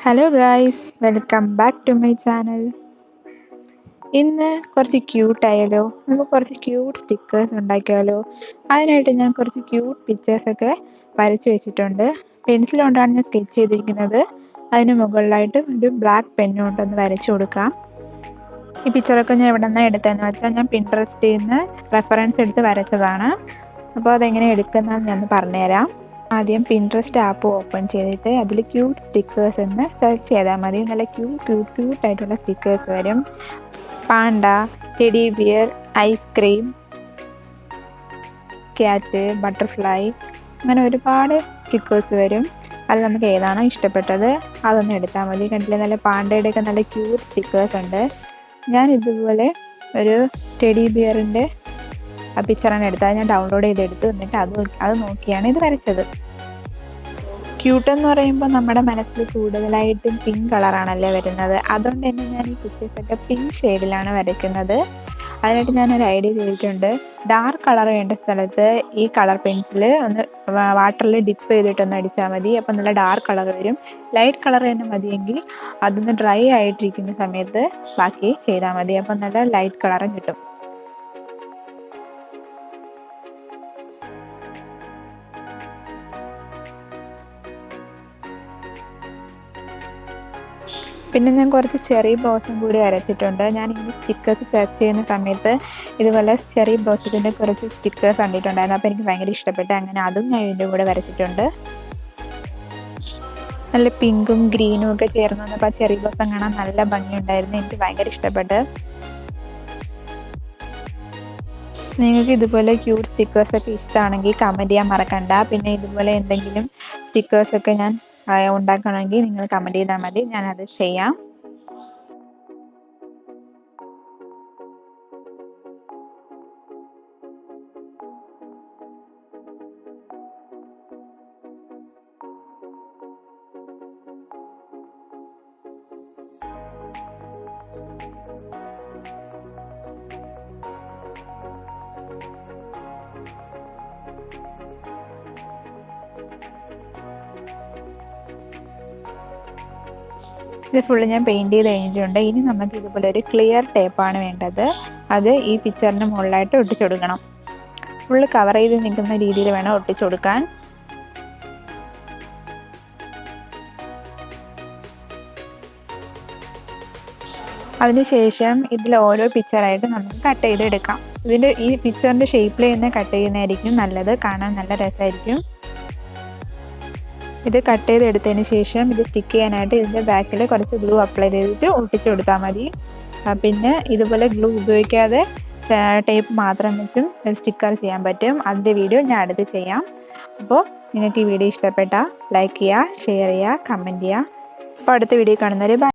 Hello guys, welcome back to my channel. ഇന്ന് കുറച്ച് ക്യൂട്ടായാലോ? നമുക്ക് കുറച്ച് ക്യൂട്ട് സ്റ്റിക്കേഴ്സ് ഉണ്ടാക്കിയാലോ? അതിനായിട്ട് ഞാൻ കുറച്ച് ക്യൂട്ട് പിക്ചേഴ്സൊക്കെ വരച്ച് വെച്ചിട്ടുണ്ട്. പെൻസിൽ കൊണ്ടാണ് ഞാൻ സ്കെച്ച് ചെയ്തിരിക്കുന്നത്. അതിന് മുകളിലായിട്ട് ഒരു ബ്ലാക്ക് പെന്ന് കൊണ്ടൊന്ന് വരച്ചു കൊടുക്കാം. ഈ പിക്ചറൊക്കെ ഞാൻ എവിടെ നിന്നാണ് എടുത്തതെന്ന് വെച്ചാൽ ഞാൻ പിൻട്രസ്റ്റിൽ നിന്ന് റെഫറൻസ് എടുത്ത് വരച്ചതാണ്. അപ്പോൾ അതെങ്ങനെ എടുക്കുന്നതെന്ന് ഞാൻ പറഞ്ഞുതരാം. ആദ്യം പിൻട്രസ്റ്റ് ആപ്പ് ഓപ്പൺ ചെയ്തിട്ട് അതിൽ ക്യൂട്ട് സ്റ്റിക്കേഴ്സ് എന്ന് സെർച്ച് ചെയ്താൽ മതി. നല്ല ക്യൂട്ടായിട്ടുള്ള സ്റ്റിക്കേഴ്സ് വരും. Panda, teddy bear, ice cream, cat, butterfly, അങ്ങനെ ഒരുപാട് സ്റ്റിക്കേഴ്സ് വരും. അത് നമുക്ക് ഏതാണോ ഇഷ്ടപ്പെട്ടത് അതൊന്ന് എടുത്താൽ മതി. കണ്ടില്ലേ, നല്ല പാണ്ടയുടെയൊക്കെ നല്ല ക്യൂട്ട് സ്റ്റിക്കേഴ്സ് ഉണ്ട്. ഞാൻ ഇതുപോലെ ഒരു ടെഡി ബിയറിൻ്റെ പിക്ചറാണ് എടുത്തത്. ഞാൻ ഡൗൺലോഡ് ചെയ്തെടുത്തു. എന്നിട്ട് അത് നോക്കിയാണ് ഇത് വരച്ചത്. ക്യൂട്ട് എന്ന് പറയുമ്പോൾ നമ്മുടെ മനസ്സിൽ കൂടുതലായിട്ടും പിങ്ക് കളറാണല്ലേ വരുന്നത്. അതുകൊണ്ട് തന്നെ ഞാൻ ഈ പിക്ചേഴ്സൊക്കെ പിങ്ക് ഷെയ്ഡിലാണ് വരയ്ക്കുന്നത്. അതിനായിട്ട് ഞാനൊരു ഐഡിയ ചെയ്തിട്ടുണ്ട്. ഡാർക്ക് കളർ വേണ്ട സ്ഥലത്ത് ഈ കളർ പെൻസിൽ ഒന്ന് വാട്ടറിൽ ഡിപ്പ് ചെയ്തിട്ടൊന്ന് അടിച്ചാൽ മതി. അപ്പം നല്ല ഡാർക്ക് കളർ വരും. ലൈറ്റ് കളർ തന്നെ മതിയെങ്കിൽ അതൊന്ന് ഡ്രൈ ആയിട്ടിരിക്കുന്ന സമയത്ത് ബാക്കി ചെയ്താൽ മതി. അപ്പം നല്ല ലൈറ്റ് കളറും കിട്ടും. പിന്നെ ഞാൻ കുറച്ച് ചെറി ബ്ലോസം കൂടി വരച്ചിട്ടുണ്ട്. ഞാൻ ഇങ്ങനെ സ്റ്റിക്കേഴ്സ് സെർച്ച് ചെയ്യുന്ന സമയത്ത് ഇതുപോലെ ചെറി ബ്ലോസത്തിൻ്റെ കുറച്ച് സ്റ്റിക്കേഴ്സ് കണ്ടിട്ടുണ്ടായിരുന്നു. അപ്പോൾ എനിക്ക് ഭയങ്കര ഇഷ്ടപ്പെട്ടു. അങ്ങനെ അതും ഞാൻ ഇതിൻ്റെ കൂടെ വരച്ചിട്ടുണ്ട്. നല്ല പിങ്കും ഗ്രീനും ഒക്കെ ചേർന്ന് വന്നപ്പോൾ ആ ചെറി ബ്ലോസം കാണാൻ നല്ല ഭംഗിയുണ്ടായിരുന്നു. എനിക്ക് ഭയങ്കര ഇഷ്ടപ്പെട്ടു. നിങ്ങൾക്ക് ഇതുപോലെ ക്യൂട്ട് സ്റ്റിക്കേഴ്സൊക്കെ ഇഷ്ടമാണെങ്കിൽ കമൻറ്റ് ചെയ്യാൻ മറക്കണ്ട. പിന്നെ ഇതുപോലെ എന്തെങ്കിലും സ്റ്റിക്കേഴ്സൊക്കെ ഞാൻ ഉണ്ടാക്കണമെങ്കിൽ നിങ്ങൾ കമൻറ്റ് ചെയ്താൽ മതി, ഞാനത് ചെയ്യാം. ഇത് ഫുള്ള് ഞാൻ പെയിൻറ്റ് ചെയ്ത് കഴിഞ്ഞിട്ടുണ്ട്. ഇനി നമുക്ക് ഇതുപോലെ ഒരു ക്ലിയർ ടേപ്പാണ് വേണ്ടത്. അത് ഈ പിക്ചറിന് മുകളിലായിട്ട് ഒട്ടിച്ചു കൊടുക്കണം. ഫുള്ള് കവർ ചെയ്ത് നിൽക്കുന്ന രീതിയിൽ വേണം ഒട്ടിച്ചു കൊടുക്കാൻ. അതിനുശേഷം ഇതിൽ ഓരോ പിക്ചറായിട്ട് നമുക്ക് കട്ട് ചെയ്തെടുക്കാം. ഈ പിക്ചറിൻ്റെ ഷേപ്പിൽ തന്നെ കട്ട് ചെയ്യുന്നതായിരിക്കും നല്ലത്. കാണാൻ നല്ല രസമായിരിക്കും. ഇത് കട്ട് ചെയ്തെടുത്തതിന് ശേഷം ഇത് സ്റ്റിക്ക് ചെയ്യാനായിട്ട് ഇതിൻ്റെ ബാക്കിൽ കുറച്ച് ഗ്ലൂ അപ്ലൈ ചെയ്തിട്ട് ഒട്ടിച്ചു കൊടുത്താൽ മതി. പിന്നെ ഇതുപോലെ ഗ്ലൂ ഉപയോഗിക്കാതെ ടേപ്പ് മാത്രം വെച്ചും സ്റ്റിക്കർ ചെയ്യാൻ പറ്റും. അതിൻ്റെ വീഡിയോ ഞാൻ അടുത്ത് ചെയ്യാം. അപ്പോൾ നിങ്ങൾക്ക് ഈ വീഡിയോ ഇഷ്ടപ്പെട്ടാൽ ലൈക്ക് ചെയ്യുക, ഷെയർ ചെയ്യുക, കമൻറ്റ് ചെയ്യുക. അപ്പോൾ അടുത്ത വീഡിയോ കാണുന്നവരെ ബൈ.